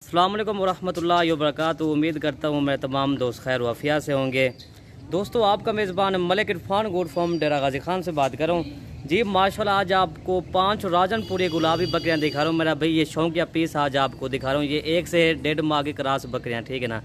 अस्सलाम वालेकुम वरहमतुल्लाहि वबरकातुहू। उम्मीद करता हूँ मैं तमाम दोस्त खैर वाफिया से होंगे। दोस्तों, आपका मेज़बान मलिक इरफान गोट फार्म डेरा गाजी खान से बात कर रहा हूँ जी। माशाल्लाह आज आपको 5 राजनपुरी गुलाबी बकरियाँ दिखा रहा हूँ। मेरा भाई ये शौकिया पीस आज आपको दिखा रहा हूँ। ये 1 से 1.5 माह की क्रॉस बकरियाँ, ठीक है ना।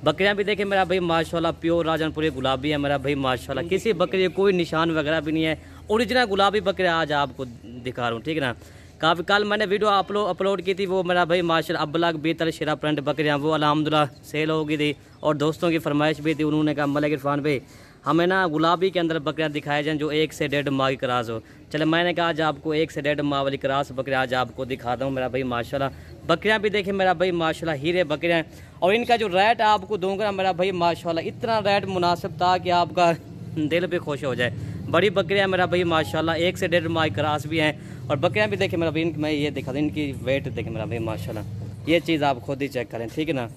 बकरियाँ भी देखें मेरा भाई माशाल्लाह प्योर राजनपुरी गुलाबी है मेरा भाई माशाल्लाह। किसी बकरी कोई निशान वगैरह भी नहीं है, ओरिजिनल गुलाबी बकरियाँ आज आपको दिखा रहा हूँ, ठीक है ना। काफ़ी कल मैंने वीडियो अपलोड की थी, वो मेरा भाई माशाल्लाह अब्बलाग बीतल शिरा प्रिंट बकरियाँ वो अल्हम्दुलिल्लाह सेल हो गई थी और दोस्तों की फरमाइश भी थी। उन्होंने कहा मलिक इरफान भाई हमें ना गुलाबी के अंदर बकरियाँ दिखाई जाएँ जो 1 से 1.5 माह की क्रॉस हो। चले मैंने कहा आज आपको 1 से 1.5 माह वाली क्रॉस बकरियाँ आज आपको दिखाता हूँ मेरा भाई माशाल्लाह। बकरियाँ भी देखें मेरा भाई माशाल्लाह हीरे बकरियाँ, और इनका जो रेट आपको दूंगा मेरा भाई माशाल्लाह इतना रेट मुनासिब था कि आपका दिल भी खुश हो जाए। बड़ी बकरियाँ मेरा भाई माशाल्लाह 1 से 1.5 माह की क्रॉस भी हैं, और बकरियाँ भी देखें मेरा भाई मैं ये दिखा दूँ इनकी वेट देखें मेरा भाई माशाल्लाह। ये चीज़ आप खुद ही चेक करें, ठीक है ना।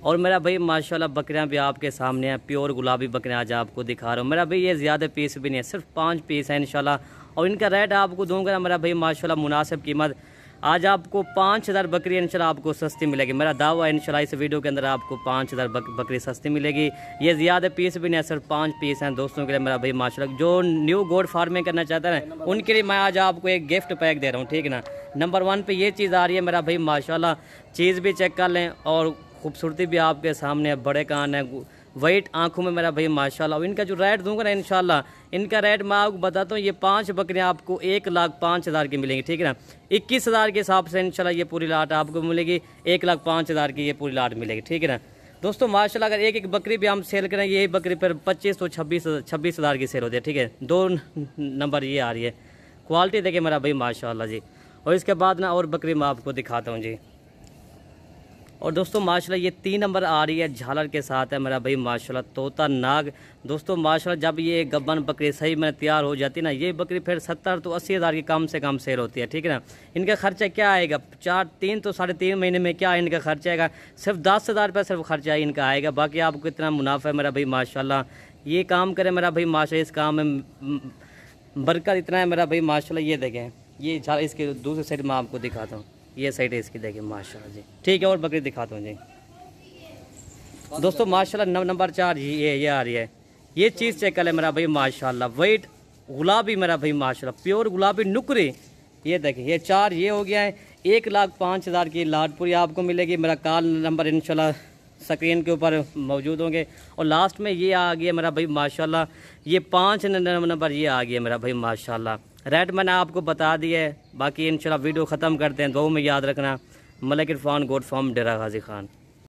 और मेरा भाई माशाल्लाह बकरियां भी आपके सामने हैं, प्योर गुलाबी बकरियां आज आपको दिखा रहा हूँ मेरा भाई। ये ज़्यादा पीस भी नहीं है, सिर्फ 5 पीस है इंशाल्लाह, और इनका रेट आपको दूंगा मेरा भाई माशाल्लाह मुनासिब कीमत। आज आपको 5000 बकरी इंशाल्लाह आपको सस्ती मिलेगी। मेरा दावा है इंशाल्लाह इस वीडियो के अंदर आपको 5000 बकरी सस्ती मिलेगी। ये ज़्यादा पीस भी नहीं है, सिर्फ 5 पीस हैं दोस्तों के लिए मेरा भाई माशाल्लाह। जो न्यू गोट फार्मिंग करना चाहता है ना उनके लिए मैं आज आपको एक गिफ्ट पैक दे रहा हूँ, ठीक है ना। नंबर 1 पे ये चीज़ आ रही है मेरा भाई माशाल्लाह। चीज़ भी चेक कर लें और खूबसूरती भी आपके सामने है, बड़े कान है, वाइट आंखों में मेरा भाई माशाल्लाह। और इनका जो रेट दूंगा ना इंशाल्लाह, इनका रेट मैं आपको बताता हूँ। ये 5 बकरियाँ आपको 1,05,000 की मिलेंगी, ठीक है ना। 21,000 के हिसाब से इंशाल्लाह ये पूरी लाट आपको मिलेगी। 1,05,000 की ये पूरी लाट मिलेगी, ठीक है ना। दोस्तों माशाल्लाह अगर एक बकरी भी हम सेल करें, यही बकरी पर 25 तो 26,000 की सेल होती है, ठीक है। 2 नंबर ये आ रही है, क्वालिटी देखिए मेरा भाई माशाल्लाह जी। और इसके बाद ना और बकरी मैं आपको दिखाता हूँ जी। और दोस्तों माशाल्लाह ये 3 नंबर आ रही है, झालर के साथ है मेरा भाई माशाल्लाह तोता नाग। दोस्तों माशाल्लाह जब ये गब्बन बकरी सही में तैयार हो जाती है ना, ये बकरी फिर 70 तो 80,000 की कम से कम सेल होती है, ठीक है ना। इनका खर्चा क्या आएगा, 3 तो 3.5 महीने में क्या इनका खर्चा आएगा, सिर्फ 10,000 रुपये सिर्फ खर्चा इनका आएगा। बाकी आपको इतना मुनाफा है मेरा भाई माशाल्लाह। ये काम करे मेरा भाई माशाल्लाह, इस काम में बरकत इतना है मेरा भाई माशाल्लाह। ये देखें ये झाल, इसके दूसरी साइड में आपको दिखाता हूँ, ये साइड है इसकी देखिए माशाल्लाह जी, ठीक है। और बकरी दिखाता हूँ जी। दोस्तों माशाल्लाह नंबर 4 ये आ रही है, ये चीज़ चेक कर ले मेरा भाई माशाल्लाह। वाइट गुलाबी मेरा भाई माशाल्लाह, प्योर गुलाबी नुकरी। ये देखिए ये 4 ये हो गया है। 1,05,000 की लाट पूरी आपको मिलेगी। मेरा कॉल नंबर इंशाल्लाह स्क्रीन के ऊपर मौजूद होंगे। और लास्ट में ये आ गया मेरा भाई माशाल्लाह, ये 5 नंबर ये आ गया मेरा भाई माशाल्लाह। रेट मैंने आपको बता दिया है। बाकी इंशाल्लाह वीडियो ख़त्म करते हैं। दुआ में याद रखना, मलिक इरफान गोट फार्म डेरा गाजी खान।